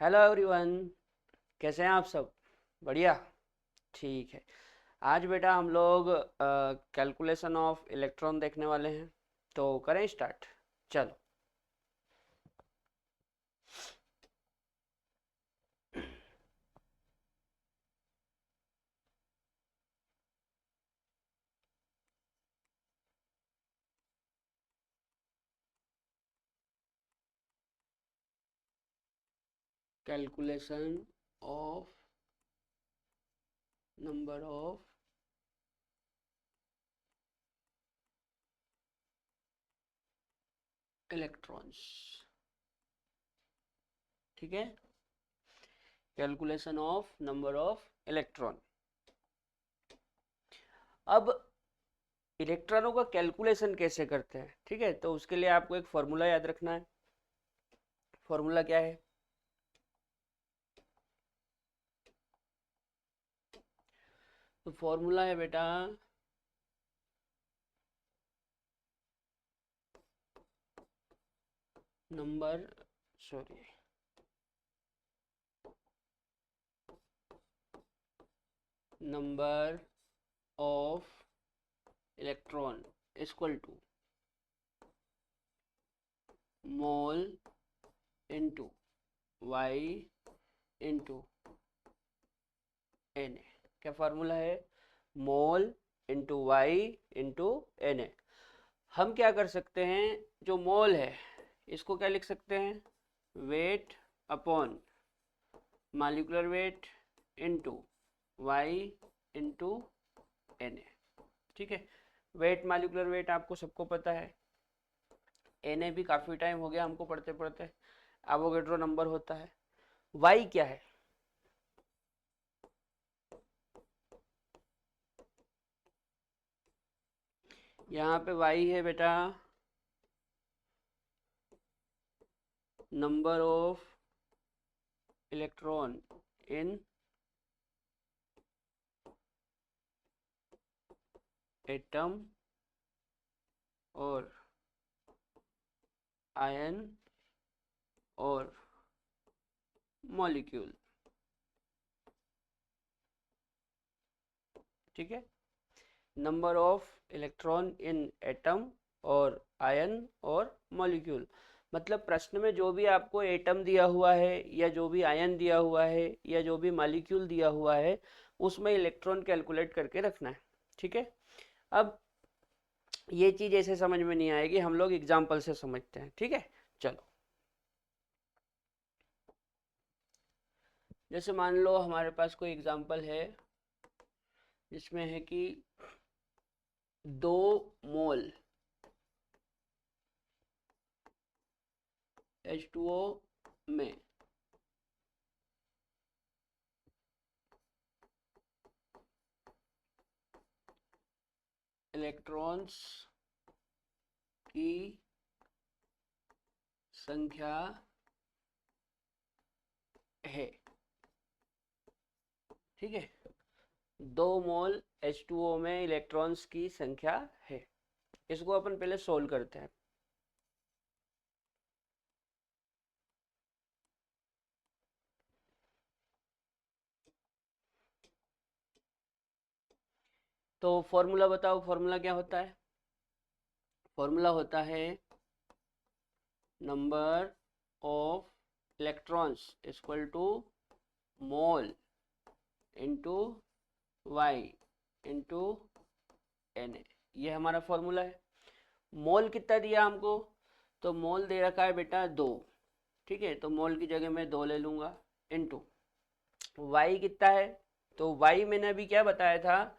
Hello everyone. कैसे हैं आप सब? बढ़िया। ठीक है। आज बेटा हम लोग कैलकुलेशन ऑफ इलेक्ट्रॉन देखने वाले हैं, तो करें स्टार्ट। चलो। Calculation of number of electrons. ठीक है। Calculation of number of electron. अब इलेक्ट्रॉनों का कैलकुलेशन कैसे करते हैं, ठीक है, तो उसके लिए आपको एक फॉर्मूला याद रखना है। फॉर्मूला क्या है? तो फॉर्मूला है बेटा number sorry number of electron equal to mole into Y into N A. क्या फार्मूला है? Mole into Y into N A. हम क्या कर सकते हैं, जो मोल है इसको क्या लिख सकते हैं? Weight upon molecular weight into Y into N A. ठीक है। वेट मॉलिक्यूलर वेट आपको सबको पता है। एन ए भी काफ़ी टाइम हो गया हमको पढ़ते पढ़ते। एवोगैड्रो नंबर होता है। वाई क्या है? यहाँ पे वाई है बेटा number of electron in atom और आयन और मॉलिक्यूल। ठीक है। Number of electron in atom और आयन और मॉलिक्यूल, मतलब प्रश्न में जो भी आपको एटम दिया हुआ है या जो भी आयन दिया हुआ है या जो भी मॉलिक्यूल दिया हुआ है उसमें इलेक्ट्रॉन कैलकुलेट करके रखना है। ठीक है। अब ये चीज़ ऐसे समझ में नहीं आएगी, हम लोग एग्जाम्पल से समझते हैं। ठीक है। चलो। जैसे मान लो हमारे पास कोई एग्जाम्पल है जिसमें है कि 2 मोल H2O में इलेक्ट्रॉन्स की संख्या है। ठीक है। 2 मोल H2O में इलेक्ट्रॉन्स की संख्या है। इसको अपन पहले सोल्व करते हैं। तो फॉर्मूला बताओ, फॉर्मूला क्या होता है? फॉर्मूला होता है number of electrons equal to mole into Y into N A. ये हमारा फॉर्मूला है। मोल कितना दिया हमको? तो मोल दे रखा है बेटा 2। ठीक है, तो मोल की जगह मैं 2 ले लूंगा। इंटू वाई कितना है? तो वाई मैंने अभी क्या बताया था?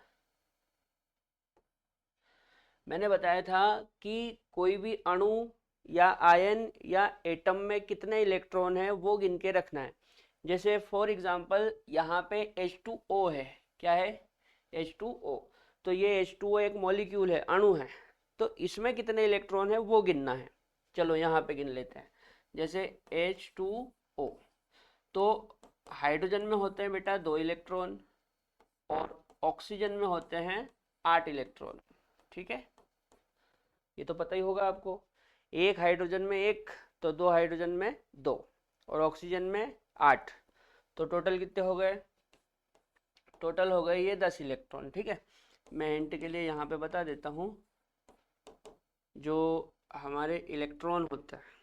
मैंने बताया था कि कोई भी अणु या आयन या एटम में कितने इलेक्ट्रॉन है वो गिन के रखना है। जैसे फॉर एग्जांपल यहाँ पे H2O है। क्या है? H2O। तो ये H2O एक मॉलिक्यूल है, अणु है। तो इसमें कितने इलेक्ट्रॉन है वो गिनना है। चलो यहाँ पे गिन लेते हैं। जैसे H2O, तो हाइड्रोजन में होते हैं बेटा 2 इलेक्ट्रॉन और ऑक्सीजन में होते हैं 8 इलेक्ट्रॉन। ठीक है। ये तो पता ही होगा आपको। एक हाइड्रोजन में एक, तो 2 हाइड्रोजन में 2, और ऑक्सीजन में 8, तो टोटल कितने हो गए? टोटल हो गए ये 10 इलेक्ट्रॉन। ठीक है, मैं हिंट के लिए यहाँ पे बता देता हूँ, जो हमारे इलेक्ट्रॉन होता है,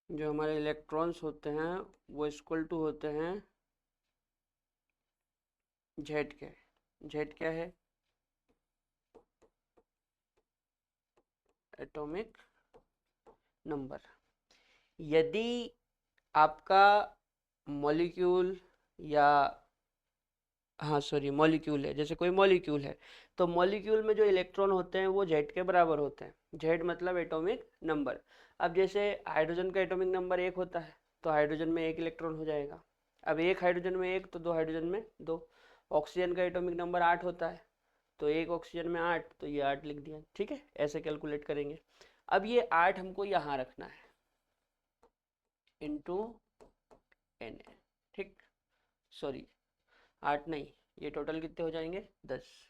जो हमारे इलेक्ट्रॉन्स होते हैं वो इक्वल टू होते हैं जेड के। जेड क्या है? Atomic number. यदि आपका मॉलिक्यूल या, हाँ सॉरी, मॉलिक्यूल है, जैसे कोई मॉलिक्यूल है, तो मॉलिक्यूल में जो इलेक्ट्रॉन होते हैं वो जेड के बराबर होते हैं। जेड मतलब एटॉमिक नंबर। अब जैसे हाइड्रोजन का एटॉमिक नंबर 1 होता है, तो हाइड्रोजन में 1 इलेक्ट्रॉन हो जाएगा। अब एक हाइड्रोजन में 1, तो 2 हाइड्रोजन में 2। ऑक्सीजन का एटॉमिक नंबर 8 होता है, तो एक ऑक्सीजन में 8, तो ये 8 लिख दिया। ठीक है, ऐसे कैलकुलेट करेंगे। अब ये 8 हमको यहाँ रखना है, इंटू एन। ठीक, सॉरी 8 नहीं, ये टोटल कितने हो जाएंगे? 10।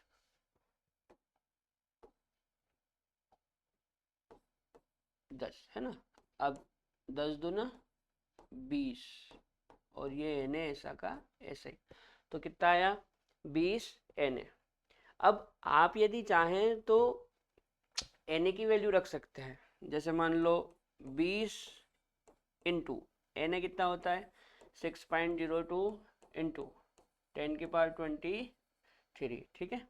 10 है ना। अब 10 दूना 20, और ये एन ए ऐसा का ऐसे, तो कितना आया? 20 एन ए। अब आप यदि चाहें तो एन ए की वैल्यू रख सकते हैं। जैसे मान लो 20 इंटू एन ए कितना होता है? 6.02 इंटू 10⁻23। ठीक है,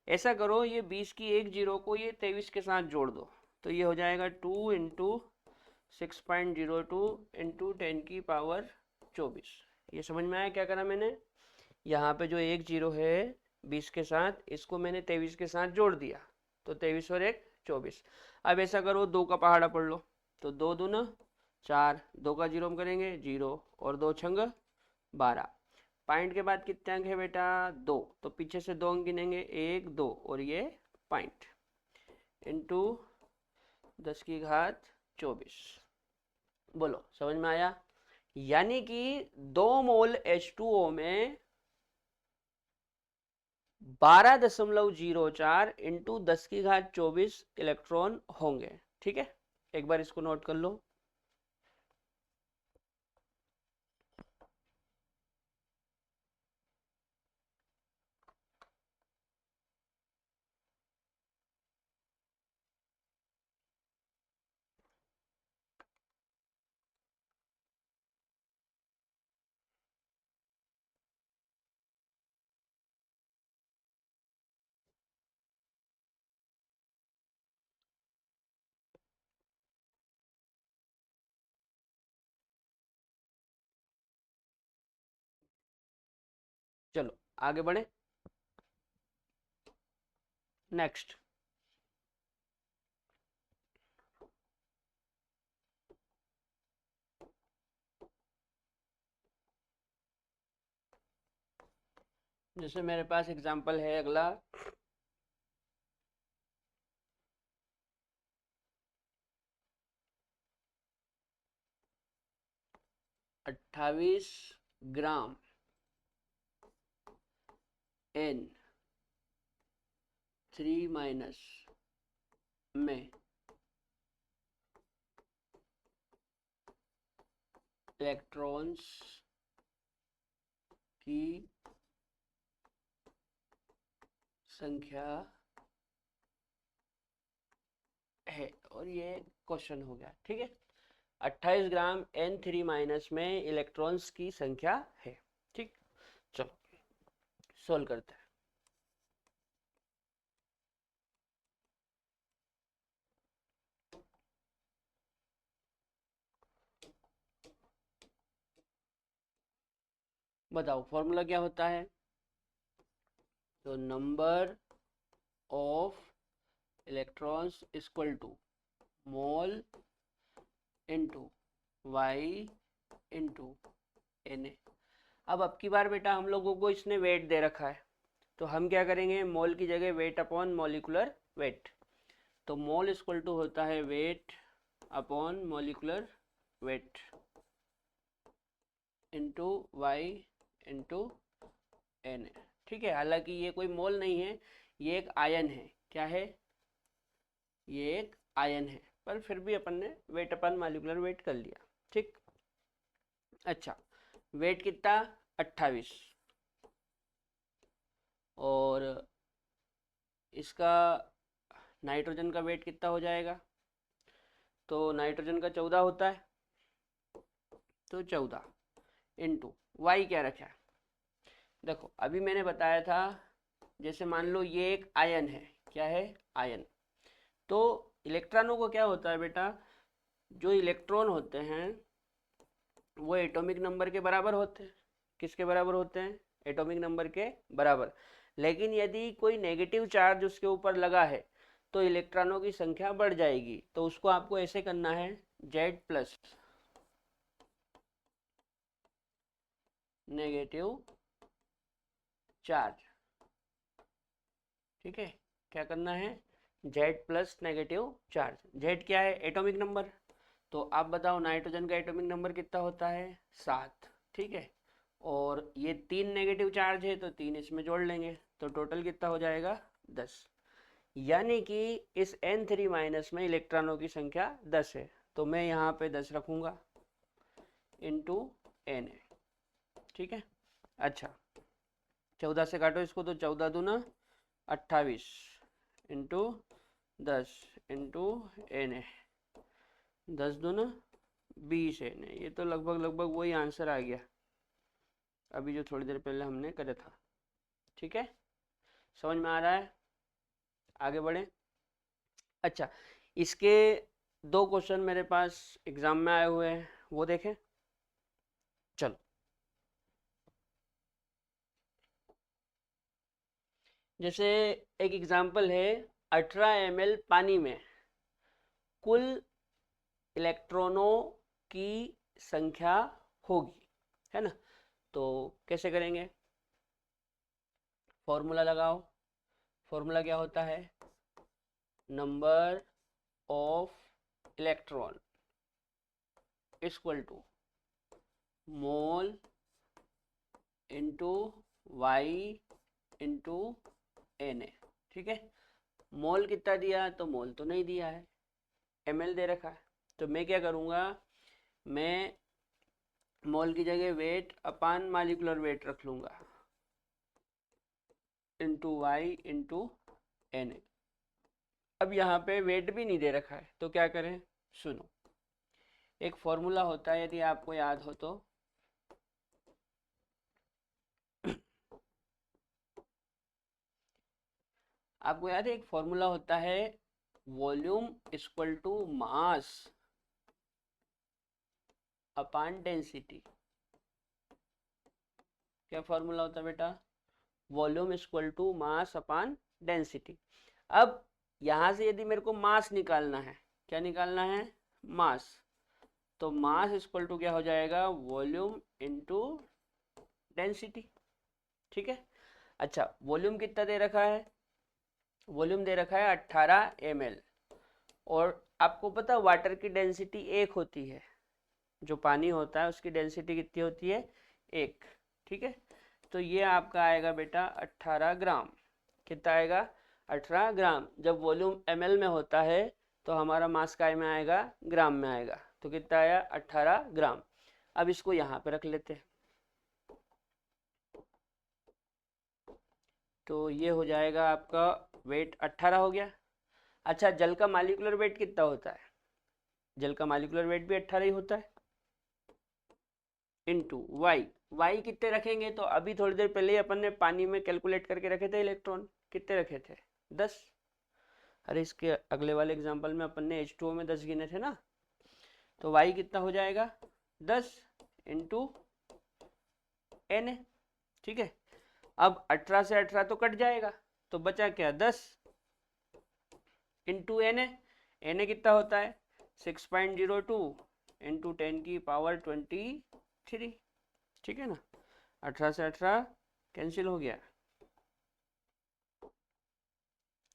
ऐसा करो, ये 20 की एक जीरो को ये 23 के साथ जोड़ दो, तो ये हो जाएगा 2 इंटू 6.02 इंटू 10⁻24। ये समझ में आया क्या करा मैंने? यहाँ पे जो एक जीरो है 20 के साथ, इसको मैंने 23 के साथ जोड़ दिया, तो 23 और 1 24। अब ऐसा करो, 2 का पहाड़ा पढ़ लो, तो 2 दूना 4, 2 का जीरो हम करेंगे 0, और 2 छंग 12। पॉइंट के बाद कितने अंक है बेटा? 2, तो पीछे से 2 अंक गिनेंगे, 1 2, और ये पॉइंट, इंटू 10⁻24। बोलो समझ में आया? यानी कि 2 मोल H2O में 12.04 इंटू 10⁻24 इलेक्ट्रॉन होंगे। ठीक है, एक बार इसको नोट कर लो। चलो आगे बढ़े। नेक्स्ट, जैसे मेरे पास एग्जांपल है अगला, 28 ग्राम N3- में इलेक्ट्रॉन्स की संख्या है, और ये क्वेश्चन हो गया। ठीक है, 28 ग्राम N3- में इलेक्ट्रॉन्स की संख्या है। ठीक, चलो सोल्व करते हैं। बताओ फॉर्मूला क्या होता है? तो number of electrons equal to mole into Y into N A. अब की बार बेटा हम लोगों को इसने वेट दे रखा है, तो हम क्या करेंगे? मोल की जगह वेट अपॉन मॉलिक्यूलर वेट। तो मोल इक्वल टू होता है weight upon molecular weight into Y into N A. ठीक है, हालांकि ये कोई मोल नहीं है, ये एक आयन है। क्या है? ये एक आयन है, पर फिर भी अपन ने वेट अपन मॉलिक्यूलर वेट कर लिया। ठीक। अच्छा, वेट कितना? 28। और इसका नाइट्रोजन का वेट कितना हो जाएगा? तो नाइट्रोजन का 14 होता है, तो 14 इंटू वाई क्या रखा है? देखो अभी मैंने बताया था, जैसे मान लो ये एक आयन है। क्या है? आयन। तो इलेक्ट्रॉनों को क्या होता है बेटा, जो इलेक्ट्रॉन होते हैं वो एटॉमिक नंबर के बराबर होते हैं। किसके बराबर होते हैं? एटॉमिक नंबर के बराबर। लेकिन यदि कोई नेगेटिव चार्ज उसके ऊपर लगा है तो इलेक्ट्रॉनों की संख्या बढ़ जाएगी। तो उसको आपको ऐसे करना है, Z प्लस नेगेटिव चार्ज। ठीक है, क्या करना है? Z plus negative charge. Z क्या है? Atomic number. तो आप बताओ नाइट्रोजन का एटॉमिक नंबर कितना होता है? 7। ठीक है, और ये 3 नेगेटिव चार्ज है तो 3 इसमें जोड़ लेंगे, तो टोटल कितना हो जाएगा? 10। यानी कि इस N3 माइनस में इलेक्ट्रॉनों की संख्या 10 है, तो मैं यहाँ पे 10 रखूँगा इंटू एन है। ठीक है। अच्छा, 14 से काटो इसको, तो 14 दूना 28 इंटू 10 इंटू एन है, 10 दूना 20 एन है। ये तो लगभग लगभग वही आंसर आ गया अभी जो थोड़ी देर पहले हमने करा था। ठीक है, समझ में आ रहा है? आगे बढ़े। अच्छा, इसके 2 क्वेश्चन मेरे पास एग्जाम में आए हुए हैं, वो देखें। चलो, जैसे एक एग्जाम्पल है, 18 ml पानी में कुल इलेक्ट्रॉनों की संख्या होगी, है ना? तो कैसे करेंगे? फॉर्मूला लगाओ। फॉर्मूला क्या होता है? Number of electron equal to mole into Y into N A. ठीक है, मोल कितना दिया? तो मोल तो नहीं दिया है, ml दे रखा है। तो मैं क्या करूँगा, मैं मोल की जगह वेट अपान मॉलिक्यूलर वेट रख लूँगा into Y into N A. अब यहाँ पे वेट भी नहीं दे रखा है, तो क्या करें? सुनो, एक फॉर्मूला होता है, यदि आपको याद हो तो, आपको याद है एक फॉर्मूला होता है, volume equal to mass upon density. क्या फॉर्मूला होता है बेटा? Volume equal to mass upon density. अब यहाँ से यदि मेरे को मास निकालना है, क्या निकालना है? मास। तो मास इक्वल टू क्या हो जाएगा? Volume into density. ठीक है। अच्छा, वॉल्यूम कितना दे रखा है? वॉल्यूम दे रखा है 18 ml। और आपको पता है वाटर की डेंसिटी 1 होती है, जो पानी होता है उसकी डेंसिटी कितनी होती है? 1। ठीक है, तो ये आपका आएगा बेटा 18 ग्राम। कितना आएगा? 18 ग्राम। जब वॉल्यूम ml में होता है तो हमारा मास काय में आएगा? ग्राम में आएगा। तो कितना आया? 18 ग्राम। अब इसको यहाँ पे रख लेते हैं, तो ये हो जाएगा आपका वेट 18 हो गया। अच्छा, जल का मॉलिक्यूलर वेट कितना होता है? जल का मॉलिक्यूलर वेट भी 18 ही होता है, इंटू वाई। वाई कितने रखेंगे? तो अभी थोड़ी देर पहले ही अपन ने पानी में कैलकुलेट करके रखे थे इलेक्ट्रॉन, कितने रखे थे? 10। अरे इसके अगले वाले एग्जांपल में अपन ने H2O में 10 गिने थे ना, तो वाई कितना हो जाएगा? 10 इंटू एन है। ठीक है, अब 18 से 18 तो कट जाएगा, तो बचा क्या? 10 इंटू एन है। एन ए कितना होता है? 6.02 इंटू 10 की पावर 23। ठीक है ना, 18 से 18 कैंसिल हो गया,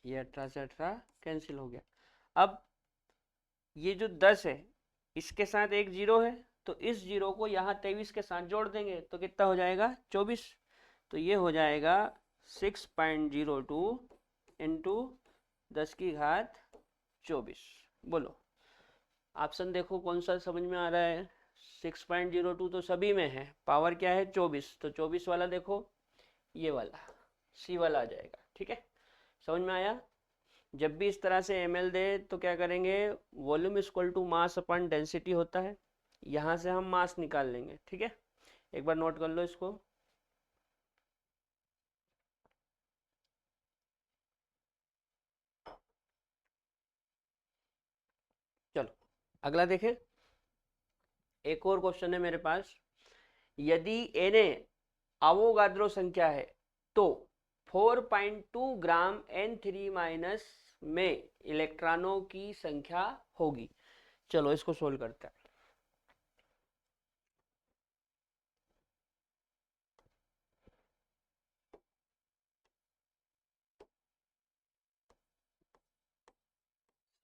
ये 18 से 18 कैंसिल हो गया। अब ये जो 10 है इसके साथ एक जीरो है, तो इस जीरो को यहाँ 23 के साथ जोड़ देंगे तो कितना हो जाएगा? 24। तो ये हो जाएगा 6.02 इंटू 10⁻²4। बोलो ऑप्शन देखो कौन सा समझ में आ रहा है। 6.02 तो सभी में है, पावर क्या है 24, तो 24 वाला देखो, ये वाला सी वाला आ जाएगा। ठीक है, समझ में आया। जब भी इस तरह से ml दे तो क्या करेंगे, volume equal to mass upon density होता है, यहाँ से हम मास निकाल लेंगे। ठीक है, एक बार नोट कर लो इसको। चलो अगला देखें, एक और क्वेश्चन है मेरे पास। यदि Na अवोगाद्रो संख्या है तो 4.2 ग्राम N3 माइनस में इलेक्ट्रॉनों की संख्या होगी। चलो इसको सोल्व करते हैं।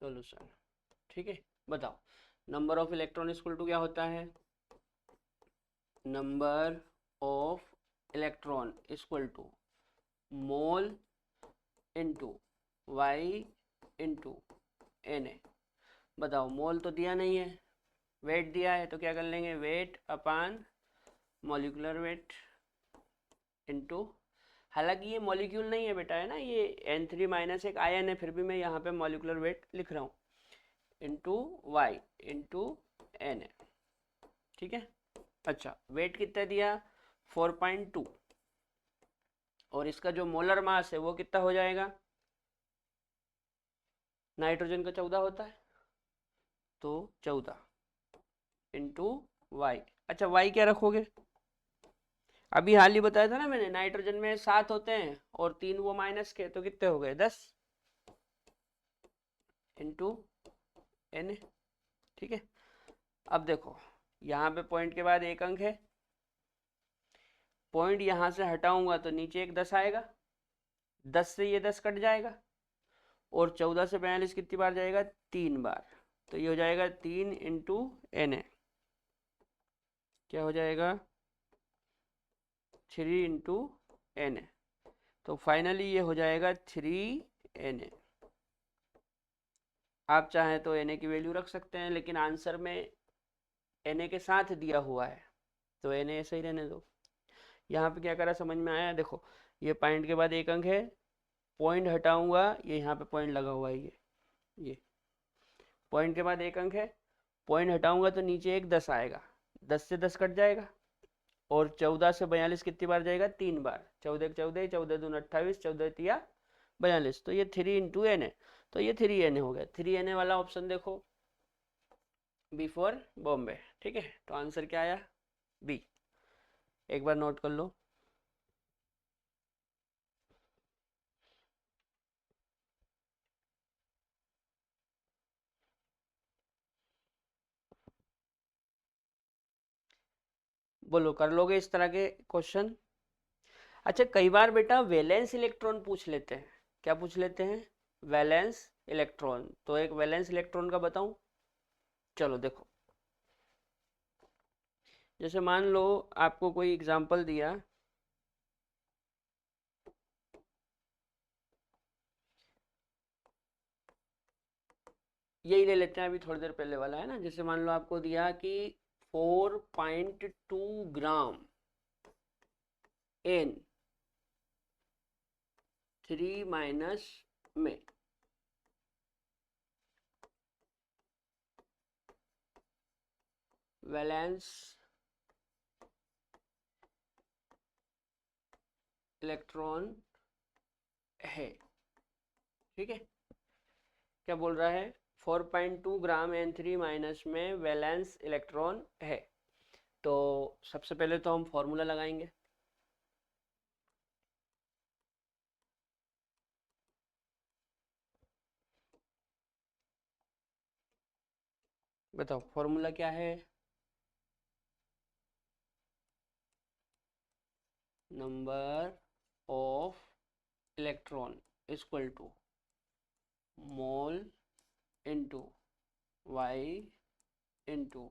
सोल्यूशन, ठीक है, बताओ number of electron equal to क्या होता है, number of electron equal to mole into Y into N A. बताओ मोल तो दिया नहीं है, वेट दिया है, तो क्या कर लेंगे, wait upon molecular weight into, हालांकि ये मॉलिक्यूल नहीं है बेटा, है ना, ये N3 माइनस एक आयन है, फिर भी मैं यहाँ पे मॉलिक्यूलर वेट लिख रहा हूँ, into Y into N A. ठीक है, अच्छा वेट कितना दिया 4.2, और इसका जो मोलर मास है वो कितना हो जाएगा, नाइट्रोजन का 14 होता है, तो 14 इंटू वाई। अच्छा वाई क्या रखोगे, अभी हाल ही बताया था ना मैंने, नाइट्रोजन में 7 होते हैं और 3 वो माइनस के, तो कितने हो गए 10 इंटू एन। ठीक है, अब देखो यहाँ पे पॉइंट के बाद एक अंक है, पॉइंट यहाँ से हटाऊंगा तो नीचे एक 10 आएगा, 10 से ये 10 कट जाएगा, और 14 से 42 कितनी बार जाएगा, 3 बार, तो ये हो जाएगा 3 इंटू एन ए, क्या हो जाएगा 3 इंटू एन ए, तो फाइनली ये हो जाएगा 3 एन ए। आप चाहें तो एन ए की वैल्यू रख सकते हैं, लेकिन आंसर में एन ए के साथ दिया हुआ है तो एन ए ऐसे ही रहने दो। यहाँ पे क्या करा समझ में आया, देखो ये पॉइंट के बाद एक अंक है, पॉइंट हटाऊंगा, ये यहाँ पे पॉइंट लगा हुआ है, ये पॉइंट के बाद एक अंक है, पॉइंट हटाऊंगा तो नीचे एक 10 आएगा, 10 से 10 कट जाएगा, और 14 से 42 कितनी बार जाएगा, 3 बार, 14 14, 14 दून 28, 14 तिया 42, तो ये 3 इंटू एन है, तो ये 3 एन हो गया। 3 एन वाला ऑप्शन देखो, बी फॉर बॉम्बे। ठीक है, तो आंसर क्या आया, बी। एक बार नोट कर लो। बोलो कर लोगे इस तरह के क्वेश्चन। अच्छा कई बार बेटा वैलेंस इलेक्ट्रॉन पूछ लेते हैं, क्या पूछ लेते हैं, वैलेंस इलेक्ट्रॉन, तो एक वैलेंस इलेक्ट्रॉन का बताऊं। चलो देखो, जैसे मान लो आपको कोई एग्जांपल दिया, यही ले लेते हैं अभी थोड़ी देर पहले वाला, है ना, जैसे मान लो आपको दिया कि 4.2 ग्राम एन 3 माइनस में वैलेंस इलेक्ट्रॉन है। ठीक है, क्या बोल रहा है, 4.2 ग्राम N3 माइनस में वैलेंस इलेक्ट्रॉन है, तो सबसे पहले तो हम फॉर्मूला लगाएंगे। बताओ फॉर्मूला क्या है, number of electron equal to mole into Y into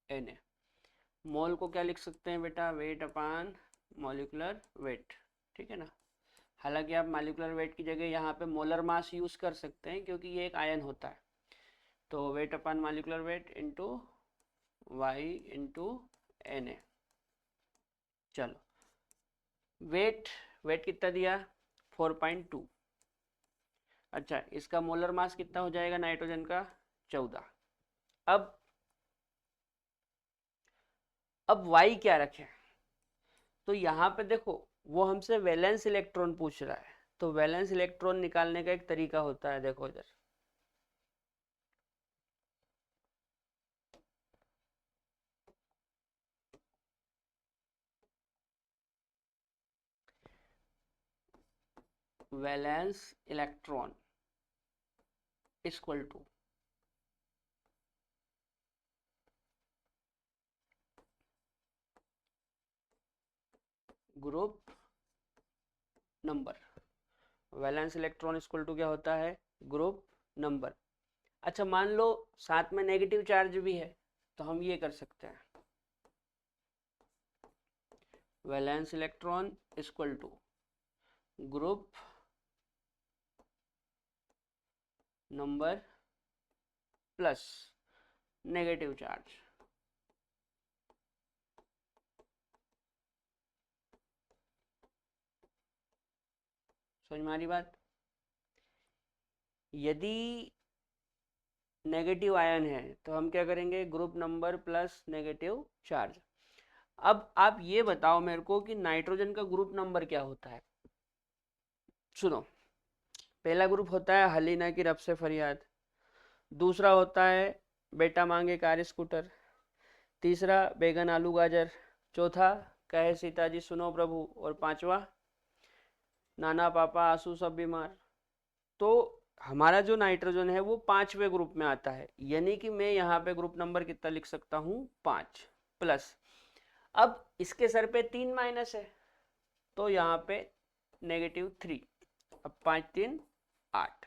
N A. Mole को क्या लिख सकते हैं बेटा, वेट अपान मॉलिक्यूलर वेट, ठीक है ना। हालांकि आप मॉलिक्यूलर वेट की जगह यहाँ पे मोलर मास यूज कर सकते हैं क्योंकि ये एक आयन होता है। तो weight upon molecular weight into Y into N A. चलो वेट, वेट कितना दिया 4.2। अच्छा इसका मोलर मास कितना हो जाएगा नाइट्रोजन का 14। अब वाई क्या रखें, तो यहाँ पे देखो वो हमसे वैलेंस इलेक्ट्रॉन पूछ रहा है, तो वैलेंस इलेक्ट्रॉन निकालने का एक तरीका होता है, देखो इधर valence electron equal to group number. Valence electron equal to क्या होता है, ग्रुप नंबर। अच्छा मान लो साथ में नेगेटिव चार्ज भी है, तो हम ये कर सकते हैं valence electron equal to group number plus negative charge. समझ में आ रही बात। यदि नेगेटिव आयन है तो हम क्या करेंगे, group number plus negative charge. अब आप ये बताओ मेरे को कि नाइट्रोजन का ग्रुप नंबर क्या होता है। सुनो, पहला ग्रुप होता है हलीना की रब से फरियाद, दूसरा होता है बेटा मांगे कार स्कूटर, तीसरा बैगन आलू गाजर, चौथा कहे सीता जी सुनो प्रभु, और पांचवा नाना पापा आंसू सब बीमार। तो हमारा जो नाइट्रोजन है वो पांचवें ग्रुप में आता है, यानी कि मैं यहाँ पे ग्रुप नंबर कितना लिख सकता हूँ 5 प्लस। अब इसके सर पे 3 माइनस है, तो यहाँ पे -3। अब 5 3 8।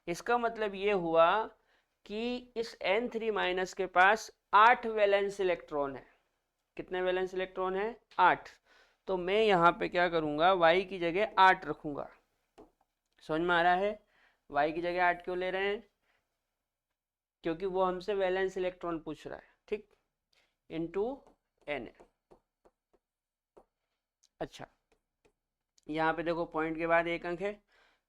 इसका मतलब ये हुआ कि इस N3 माइनस के पास 8 वैलेंस इलेक्ट्रॉन है। कितने वैलेंस इलेक्ट्रॉन है 8। तो मैं यहाँ पे क्या करूंगा, y की जगह 8 रखूंगा। समझ में आ रहा है, y की जगह 8 क्यों ले रहे हैं, क्योंकि वो हमसे वैलेंस इलेक्ट्रॉन पूछ रहा है, ठीक, इनटू एन। अच्छा यहाँ पे देखो पॉइंट के बाद एक अंक है,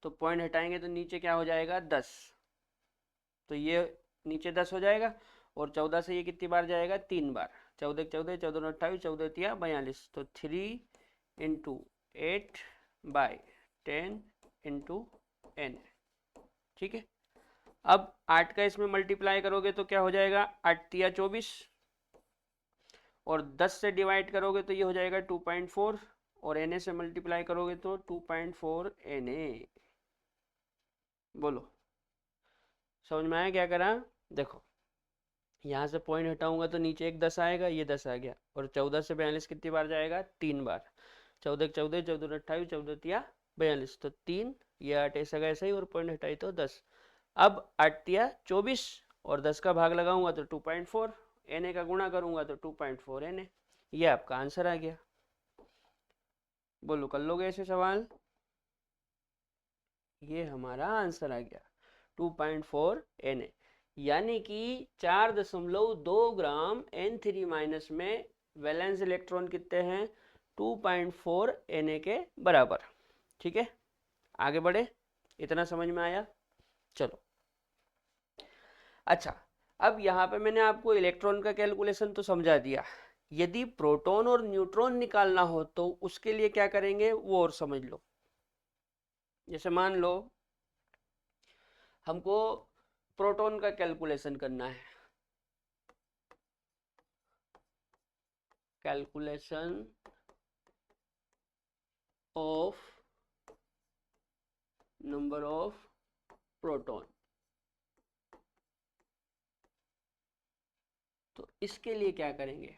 तो पॉइंट हटाएंगे तो नीचे क्या हो जाएगा 10, तो ये नीचे 10 हो जाएगा, और 14 से ये कितनी बार जाएगा 3 बार, 14 14 14 28 14 तिया 42, तो 3 इंटू 8/10 इंटू एन। ठीक है, अब 8 का इसमें मल्टीप्लाई करोगे तो क्या हो जाएगा 8 तिया 24, और 10 से डिवाइड करोगे तो ये हो जाएगा 2.4, और Na से मल्टीप्लाई करोगे तो 2.4 Na। बोलो समझ में आया क्या करा। देखो यहाँ से पॉइंट हटाऊंगा तो नीचे एक 10 आएगा, ये 10 आ गया, और 14 से 42 कितनी बार जाएगा 3 बार, 14 14 14 28 14 तिया 42, तो 3, ये 8 ऐसा का ऐसा ही, और पॉइंट हटाई तो 10। अब 8 तिया 24, और 10 का भाग लगाऊंगा तो 2.4, Na का गुणा करूंगा तो 2.4 Na। ये आपका आंसर आ गया। बोलो कर लोगे ऐसे सवाल, ये हमारा आंसर आ गया 2.4 Na, यानी कि 4.2 ग्राम N3 माइनस में वैलेंस इलेक्ट्रॉन कितने हैं 2.4 Na के बराबर। ठीक है, आगे बढ़े, इतना समझ में आया। चलो अच्छा, अब यहाँ पे मैंने आपको इलेक्ट्रॉन का कैलकुलेशन तो समझा दिया, यदि प्रोटॉन और न्यूट्रॉन निकालना हो तो उसके लिए क्या करेंगे वो और समझ लो। जैसे मान लो हमको प्रोटॉन का कैलकुलेशन करना है, calculation of number of proton, तो इसके लिए क्या करेंगे,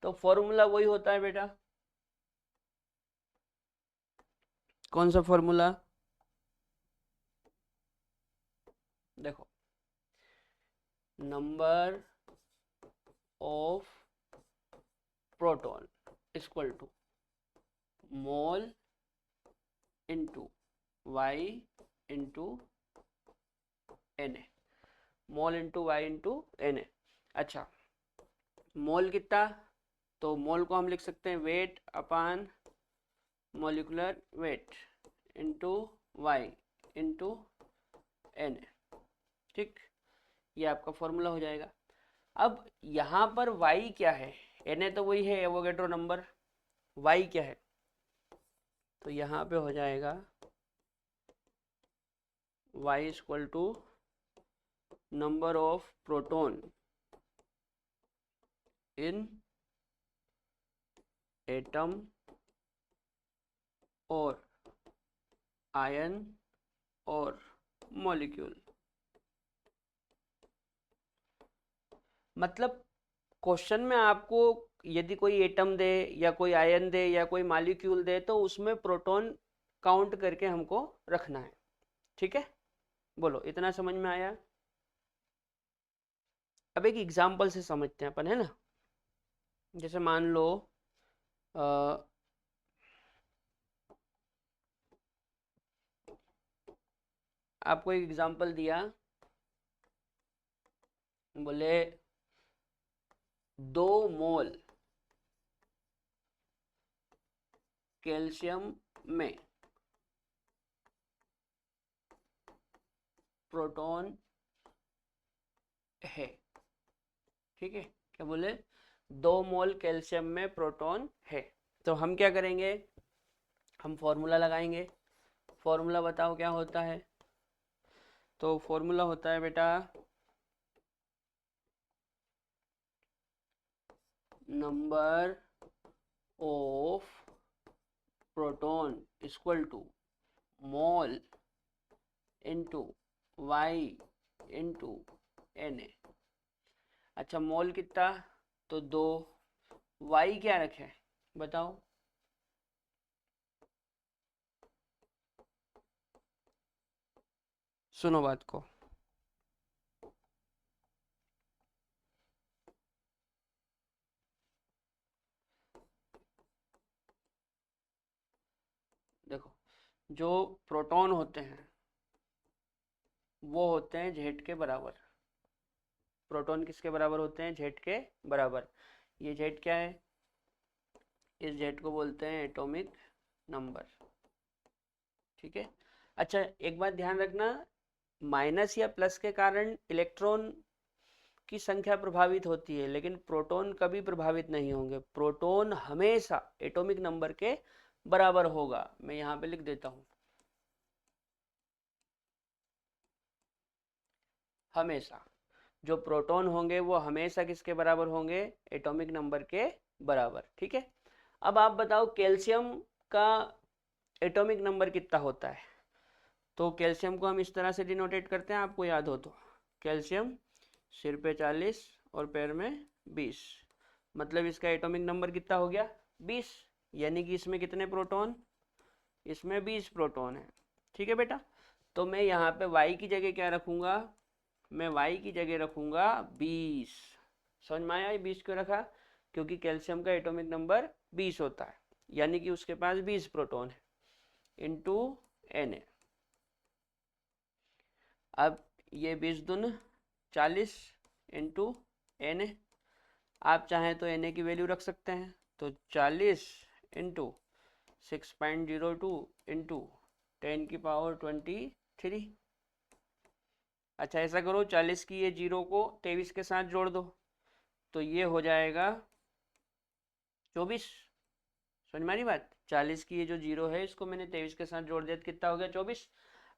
तो फॉर्मूला वही होता है बेटा, कौन सा फॉर्मूला, देखो number of proton equal to mole into Y into N A, mole into Y into N A. अच्छा, मोल कितना, तो मोल को हम लिख सकते हैं weight upon molecular weight into Y into N A. ठीक, ये आपका फॉर्मूला हो जाएगा। अब यहाँ पर y क्या है, Na तो वही है एवोगैड्रो नंबर, y क्या है, तो यहाँ पे हो जाएगा y equal to number of proton in atom और आयन और मॉलिक्यूल। मतलब क्वेश्चन में आपको यदि कोई एटम दे या कोई आयन दे या कोई मॉलिक्यूल दे तो उसमें प्रोटॉन काउंट करके हमको रखना है। ठीक है, बोलो इतना समझ में आया। अब एक एग्जांपल से समझते हैं अपन, है ना। जैसे मान लो अ, आपको एक एग्जांपल दिया, बोले 2 मोल कैल्शियम में प्रोटॉन है। ठीक है, क्या बोले, 2 मोल कैल्शियम में प्रोटॉन है। तो हम क्या करेंगे, हम फॉर्मूला लगाएंगे। फॉर्मूला बताओ क्या होता है, तो फॉर्मूला होता है बेटा number of proton equal to mole into Y into N A. अच्छा, मोल कितना, तो 2, वाई क्या रखे बताओ। सुनो बात को, देखो जो प्रोटॉन होते हैं वो होते हैं जेड के बराबर। प्रोटॉन किसके बराबर होते हैं, जेड के बराबर। ये जेड क्या है, इस जेड को बोलते हैं एटॉमिक नंबर। ठीक है। अच्छा, एक बात ध्यान रखना, माइनस या प्लस के कारण इलेक्ट्रॉन की संख्या प्रभावित होती है लेकिन प्रोटॉन कभी प्रभावित नहीं होंगे। प्रोटॉन हमेशा एटॉमिक नंबर के बराबर होगा। मैं यहाँ पे लिख देता हूँ, हमेशा जो प्रोटॉन होंगे वो हमेशा किसके बराबर होंगे, एटॉमिक नंबर के बराबर। ठीक है। अब आप बताओ कैल्शियम का एटॉमिक नंबर कितना होता है, तो कैल्शियम को हम इस तरह से डिनोटेट करते हैं, आपको याद हो तो। कैल्शियम सिर पे 40 और पैर में 20, मतलब इसका एटॉमिक नंबर कितना हो गया, 20। यानी कि इसमें कितने प्रोटॉन, इसमें 20 प्रोटॉन है। ठीक है बेटा, तो मैं यहाँ पे y की जगह क्या रखूँगा, मैं y की जगह रखूँगा 20। समझ में आया, 20 क्यों रखा, क्योंकि कैल्शियम का एटॉमिक नंबर 20 होता है, यानी कि उसके पास 20 प्रोटॉन है इंटू Na। अब ये 20 दूनी 40 इंटू Na। आप चाहें तो Na की वैल्यू रख सकते हैं, तो 40 इंटू 6.02 इंटू 10⁻23। अच्छा, ऐसा करो 40 की ये जीरो को 23 के साथ जोड़ दो, तो ये हो जाएगा 24। समझ में आ रही बात, 40 की ये जो जीरो है इसको मैंने 23 के साथ जोड़ दिया तो कितना हो गया, 24।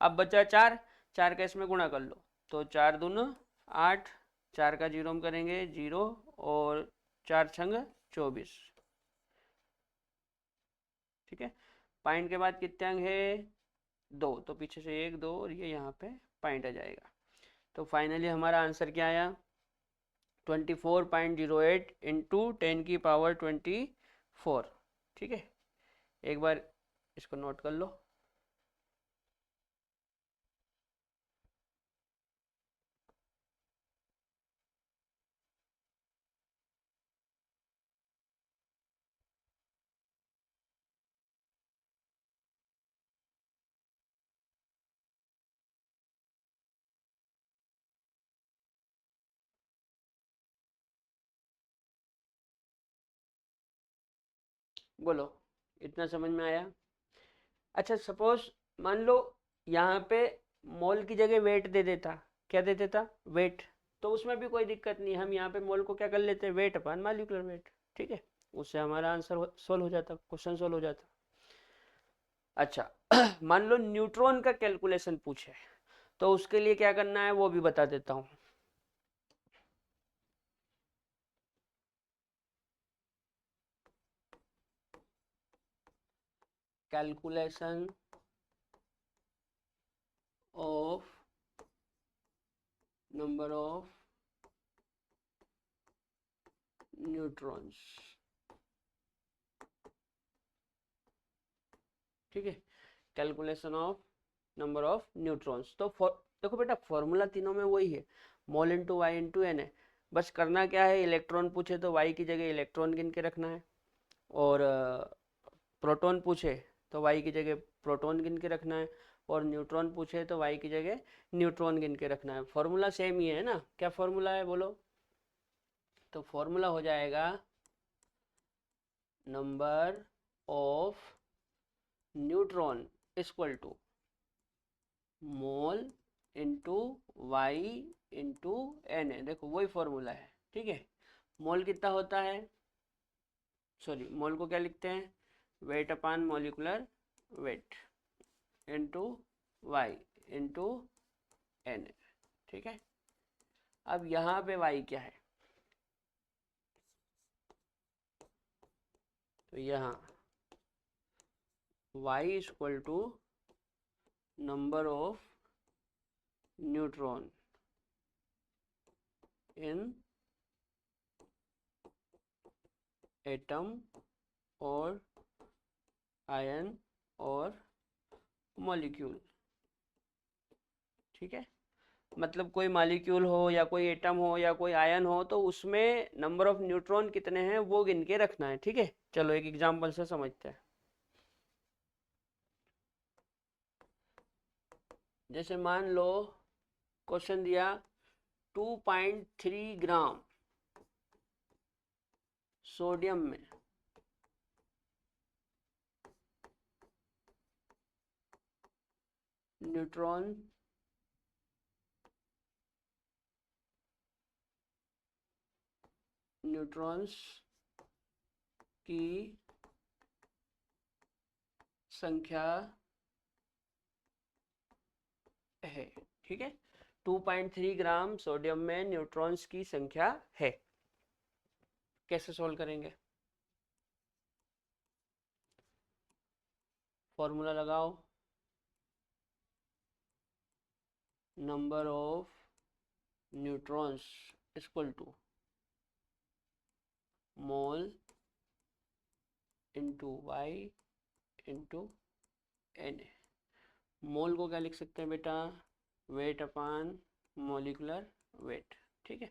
अब बचा 4, 4 का इसमें गुणा कर लो, तो 4 दूनी 8, 4 का जीरो हम करेंगे 0 और 4 छंग 24। ठीक है, पॉइंट के बाद कितने अंक है, 2, तो पीछे से 1 2 और ये यहाँ पे पॉइंट आ जाएगा। तो फाइनली हमारा आंसर क्या आया, 24.08 इंटू 10⁻24। ठीक है, एक बार इसको नोट कर लो। बोलो, इतना समझ में आया? अच्छा सपोज मान लो यहाँ पे मोल की जगह वेट दे देता, क्या दे देता? वेट। तो उसमें भी कोई दिक्कत नहीं, हम यहाँ पे मोल को क्या कर लेते हैं? वेट अपन मॉलिक्यूलर वेट, ठीक है। उससे हमारा आंसर सोल्व हो जाता, क्वेश्चन सोल्व हो जाता। अच्छा मान लो न्यूट्रॉन का कैलकुलेशन पूछे, तो उसके लिए क्या करना है वो भी बता देता हूँ। Calculation of number of neutrons, ठीक है। Calculation of number of neutrons, तो देखो बेटा फॉर्मूला तीनों में वही है, mole into Y into N है। बस करना क्या है, इलेक्ट्रॉन पूछे तो वाई की जगह इलेक्ट्रॉन गिन के रखना है, और प्रोटॉन पूछे तो वाई की जगह प्रोटॉन गिन के रखना है, और न्यूट्रॉन पूछे तो वाई की जगह न्यूट्रॉन गिन के रखना है। फॉर्मूला सेम ही है ना? क्या फॉर्मूला है बोलो? तो फॉर्मूला हो जाएगा number of neutron equal to mole into Y into N है। देखो वही फॉर्मूला है, ठीक है। मोल कितना होता है, सॉरी मोल को क्या लिखते हैं? Weight upon molecular weight into Y into N, ठीक है। अब यहाँ पे वाई क्या है? तो यहाँ Y equal to number of neutron in atom और आयन और मॉलिक्यूल, ठीक है। मतलब कोई मॉलिक्यूल हो या कोई एटम हो या कोई आयन हो, तो उसमें नंबर ऑफ न्यूट्रॉन कितने हैं वो गिन के रखना है, ठीक है। चलो एक एग्जांपल से समझते हैं। जैसे मान लो क्वेश्चन दिया 2.3 ग्राम सोडियम में न्यूट्रॉन न्यूट्रॉन्स की संख्या है, ठीक है। 2.3 ग्राम सोडियम में न्यूट्रॉन्स की संख्या है। कैसे सोल्व करेंगे? फॉर्मूला लगाओ, number of neutrons equal to mole into Y into N. Mole को क्या लिख सकते हैं बेटा? वेट अपान मॉलिक्यूलर वेट, ठीक है।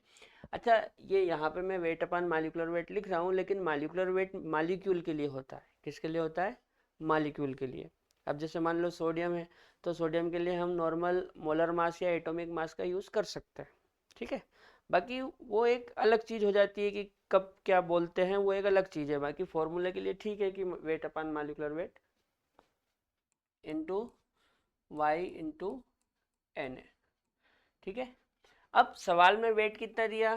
अच्छा ये यहाँ पे मैं वेट अपान मॉलिक्यूलर वेट लिख रहा हूँ, लेकिन मॉलिक्यूलर वेट मॉलिक्यूल के लिए होता है। किसके लिए होता है? मॉलिक्यूल के लिए। अब जैसे मान लो सोडियम है, तो सोडियम के लिए हम नॉर्मल मोलर मास या एटॉमिक मास का यूज़ कर सकते हैं, ठीक है। बाकी वो एक अलग चीज़ हो जाती है कि कब क्या बोलते हैं, वो एक अलग चीज़ है। बाकी फॉर्मूले के लिए ठीक है कि weight upon molecular weight into Y into N है, ठीक है। अब सवाल में वेट कितना दिया?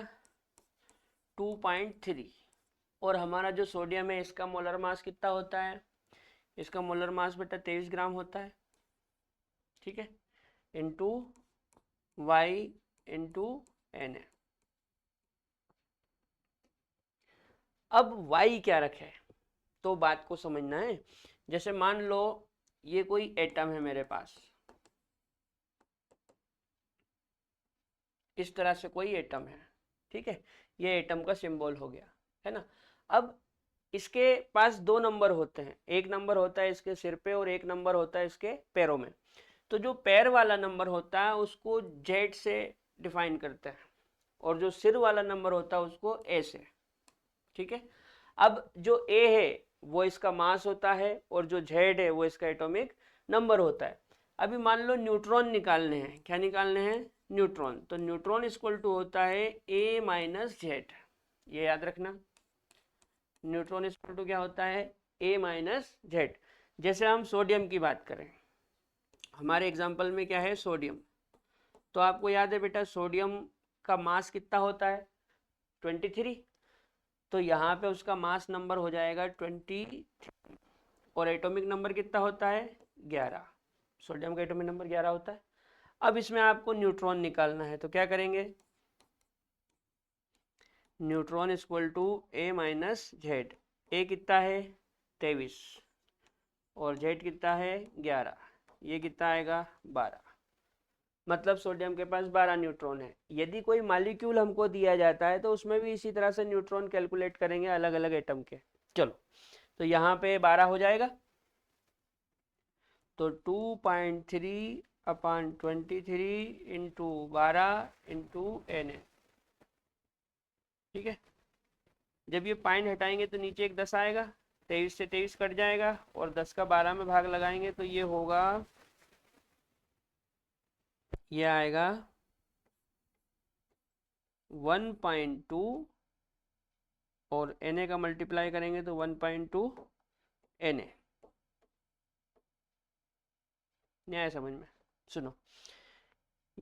2.3, और हमारा जो सोडियम है इसका मोलर मास कितना होता है? इसका मोलर मास बेटा 23 ग्राम होता है, ठीक है। इंटू वाई इंटू एन है। अब वाई क्या रखे, तो बात को समझना है। जैसे मान लो ये कोई एटम है मेरे पास, इस तरह से कोई एटम है, ठीक है। ये एटम का सिंबल हो गया, है ना। अब इसके पास दो नंबर होते हैं, एक नंबर होता है इसके सिर पे और एक नंबर होता है इसके पैरों में। तो जो पैर वाला नंबर होता है उसको जेड से डिफाइन करते हैं, और जो सिर वाला नंबर होता है उसको ए से, ठीक है। अब जो ए है वो इसका मास होता है, और जो जेड है वो इसका एटॉमिक नंबर होता है। अभी मान लो न्यूट्रॉन निकालने हैं, क्या निकालने हैं? न्यूट्रॉन। तो न्यूट्रॉन इक्वल टू होता है ए माइनस जेड, ये याद रखना। न्यूट्रॉन इक्वल टू क्या होता है? A minus Z. जैसे हम सोडियम की बात करें, हमारे एग्जाम्पल में क्या है, सोडियम। तो आपको याद है बेटा सोडियम का मास कितना होता है, 23। तो यहाँ पे उसका मास नंबर हो जाएगा 20 और एटॉमिक नंबर कितना होता है, 11। सोडियम का एटॉमिक नंबर 11 होता है। अब इसमें आपको न्यूट्रॉन निकालना है, तो क्या करेंगे, neutron equal to A minus Z. A कितना है 23 और जेड कितना है 11, ये कितना आएगा 12। मतलब सोडियम के पास 12 न्यूट्रॉन है। यदि कोई मॉलिक्यूल हमको दिया जाता है तो उसमें भी इसी तरह से न्यूट्रॉन कैलकुलेट करेंगे अलग अलग एटम के। चलो, तो यहाँ पे 12 हो जाएगा, तो 2.3 अपॉन 23 इंटू 12 इंटू एन। ठीक है, जब ये पॉइंट हटाएंगे तो नीचे एक 10 आएगा, 23 से 23 कट जाएगा और 10 का 12 में भाग लगाएंगे तो ये होगा, ये आएगा 1.2 और Na का मल्टीप्लाई करेंगे तो 1.2 Na। नहीं आया समझ में? सुनो,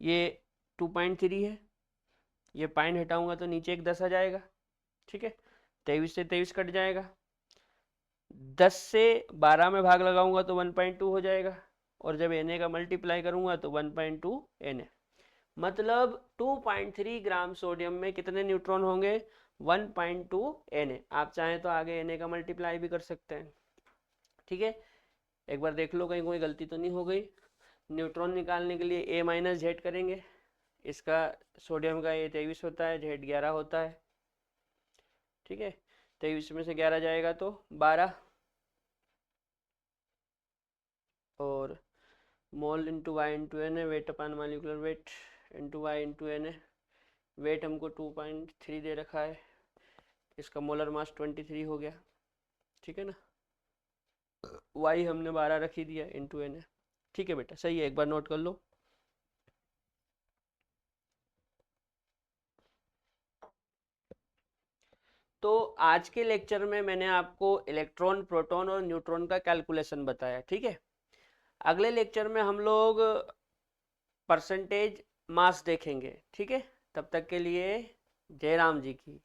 ये 2.3 है, ये पॉइंट हटाऊंगा तो नीचे एक 10 आ जाएगा। ठीक है, 23 से 23 कट जाएगा, 10 से 12 में भाग लगाऊंगा तो 1.2 हो जाएगा और जब Na का मल्टीप्लाई करूंगा तो 1.2 Na। मतलब 2.3 ग्राम सोडियम में कितने न्यूट्रॉन होंगे, 1.2 Na। आप चाहें तो आगे Na का मल्टीप्लाई भी कर सकते हैं। ठीक है, एक बार देख लो कहीं कोई गलती तो नहीं हो गई। न्यूट्रॉन निकालने के लिए A माइनस जेड करेंगे। इसका सोडियम का ये 23 होता है, जेड 11 होता है। ठीक है, 23 में से 11 जाएगा तो 12 और mole into Y into N है, weight upon molecular weight into Y into N है। वेट हमको 2.3 दे रखा है, इसका मोलर मास 23 हो गया। ठीक है ना, वाई हमने 12 रख ही दिया इंटू एन है। ठीक है बेटा, सही है, एक बार नोट कर लो। तो आज के लेक्चर में मैंने आपको इलेक्ट्रॉन, प्रोटॉन और न्यूट्रॉन का कैलकुलेशन बताया। ठीक है, अगले लेक्चर में हम लोग परसेंटेज मास देखेंगे। ठीक है, तब तक के लिए जय राम जी की।